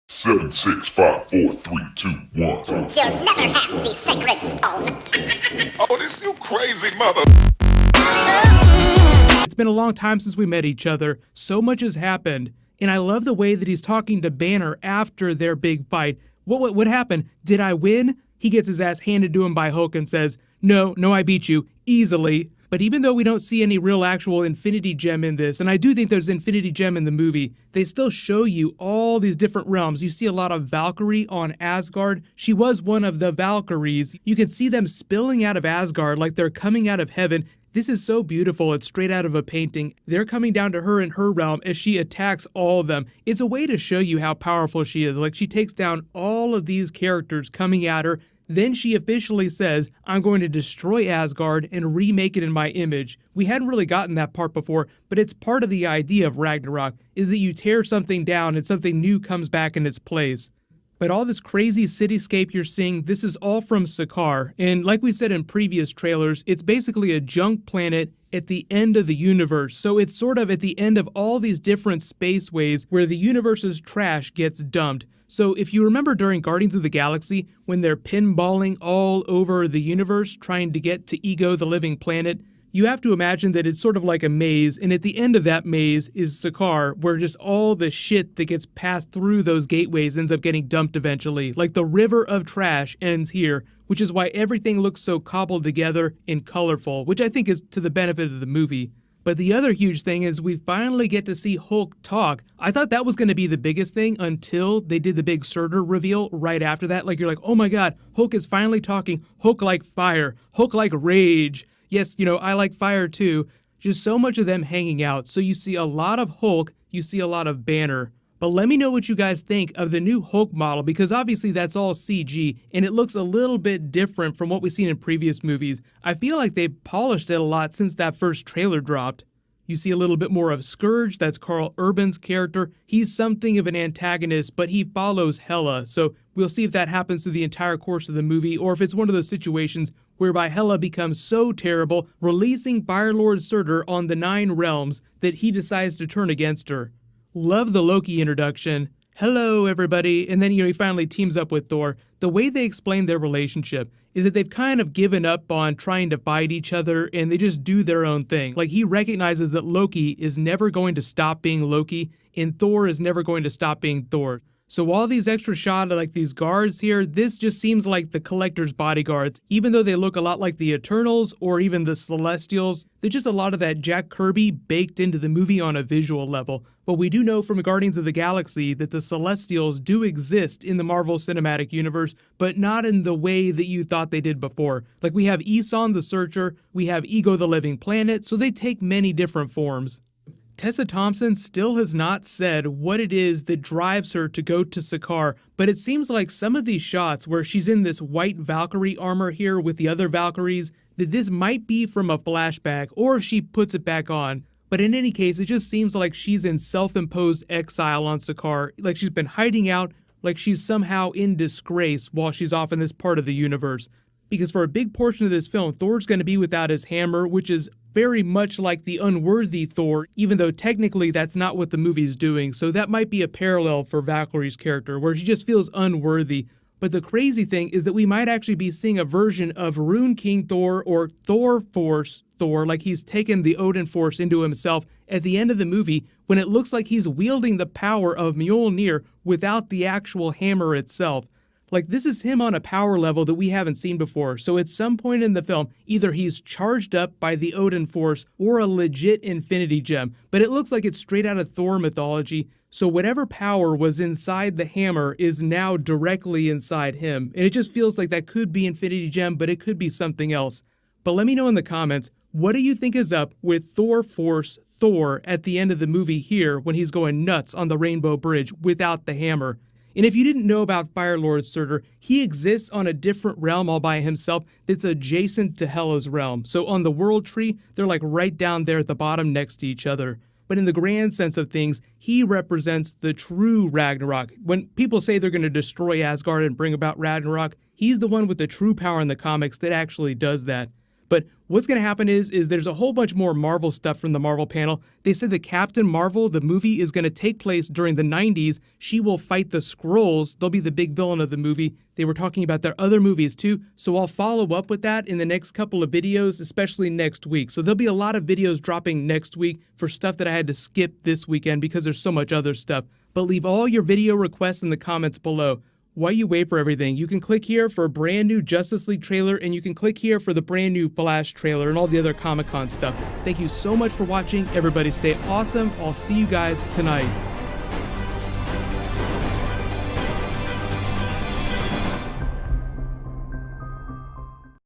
Seven, 6, 5, 4, 3, 2, 1. You'll never have the sacred stone. Oh, this you crazy mother. It's been a long time since we met each other. So much has happened. And I love the way that he's talking to Banner after their big fight. What happened? Did I win? He gets his ass handed to him by Hulk and says, No, I beat you. Easily. But even though we don't see any real actual Infinity Gem in this, and I do think there's Infinity Gem in the movie, they still show you all these different realms. You see a lot of Valkyrie on Asgard. She was one of the Valkyries. You can see them spilling out of Asgard like they're coming out of heaven. This is so beautiful. It's straight out of a painting. They're coming down to her in her realm as she attacks all of them. It's a way to show you how powerful she is. Like, she takes down all of these characters coming at her. Then she officially says, I'm going to destroy Asgard and remake it in my image. We hadn't really gotten that part before, but it's part of the idea of Ragnarok, is that you tear something down and something new comes back in its place. But all this crazy cityscape you're seeing, this is all from Sakaar. And like we said in previous trailers, it's basically a junk planet at the end of the universe. So it's sort of at the end of all these different spaceways where the universe's trash gets dumped. So if you remember during Guardians of the Galaxy, when they're pinballing all over the universe trying to get to Ego, the living planet, you have to imagine that it's sort of like a maze, and at the end of that maze is Sakaar, where just all the shit that gets passed through those gateways ends up getting dumped eventually. Like the river of trash ends here, which is why everything looks so cobbled together and colorful, which I think is to the benefit of the movie. But the other huge thing is we finally get to see Hulk talk. I thought that was going to be the biggest thing until they did the big Surtur reveal right after that. Like, you're like, oh my god, Hulk is finally talking. Hulk like fire. Hulk like rage. Yes, I like fire too. Just so much of them hanging out. So you see a lot of Hulk, you see a lot of Banner. But let me know what you guys think of the new Hulk model, because obviously that's all CG, and it looks a little bit different from what we've seen in previous movies. I feel like they've polished it a lot since that first trailer dropped. You see a little bit more of Scourge, that's Carl Urban's character. He's something of an antagonist, but he follows Hela, so we'll see if that happens through the entire course of the movie, or if it's one of those situations whereby Hela becomes so terrible, releasing Firelord Surtur on the 9 realms, that he decides to turn against her. Love the Loki introduction. Hello, everybody. And then, he finally teams up with Thor. The way they explain their relationship is that they've kind of given up on trying to fight each other and they just do their own thing. Like, he recognizes that Loki is never going to stop being Loki and Thor is never going to stop being Thor. So all these extra shots of like these guards here, this just seems like the Collector's bodyguards. Even though they look a lot like the Eternals or even the Celestials, there's just a lot of that Jack Kirby baked into the movie on a visual level. But we do know from Guardians of the Galaxy that the Celestials do exist in the Marvel Cinematic Universe, but not in the way that you thought they did before. Like, we have Eson the Searcher, we have Ego the Living Planet, so they take many different forms. Tessa Thompson still has not said what it is that drives her to go to Sakaar, but it seems like some of these shots where she's in this white Valkyrie armor here with the other Valkyries, that this might be from a flashback, or if she puts it back on. But in any case, it just seems like she's in self-imposed exile on Sakaar, like she's been hiding out, like she's somehow in disgrace while she's off in this part of the universe. Because for a big portion of this film, Thor's going to be without his hammer, which is very much like the unworthy Thor, even though technically that's not what the movie's doing. So that might be a parallel for Valkyrie's character, where she just feels unworthy. But the crazy thing is that we might actually be seeing a version of Rune King Thor or Thor Force Thor, like he's taken the Odin Force into himself at the end of the movie, when it looks like he's wielding the power of Mjolnir without the actual hammer itself. Like, this is him on a power level that we haven't seen before. So at some point in the film, either he's charged up by the Odin Force or a legit Infinity Gem. But it looks like it's straight out of Thor mythology. So whatever power was inside the hammer is now directly inside him. And it just feels like that could be Infinity Gem, but it could be something else. But let me know in the comments, what do you think is up with Thor Force Thor at the end of the movie here when he's going nuts on the Rainbow Bridge without the hammer? And if you didn't know about Firelord Surtur, he exists on a different realm all by himself that's adjacent to Hela's realm. So on the world tree, they're like right down there at the bottom next to each other. But in the grand sense of things, he represents the true Ragnarok. When people say they're going to destroy Asgard and bring about Ragnarok, he's the one with the true power in the comics that actually does that. But what's going to happen is there's a whole bunch more Marvel stuff from the Marvel panel. They said that Captain Marvel, the movie, is going to take place during the 90s. She will fight the Skrulls. They'll be the big villain of the movie. They were talking about their other movies too, so I'll follow up with that in the next couple of videos, especially next week. So there'll be a lot of videos dropping next week for stuff that I had to skip this weekend because there's so much other stuff. But leave all your video requests in the comments below. While you wait for everything, you can click here for a brand new Justice League trailer, and you can click here for the brand new Flash trailer and all the other Comic-Con stuff. Thank you so much for watching. Everybody stay awesome. I'll see you guys tonight.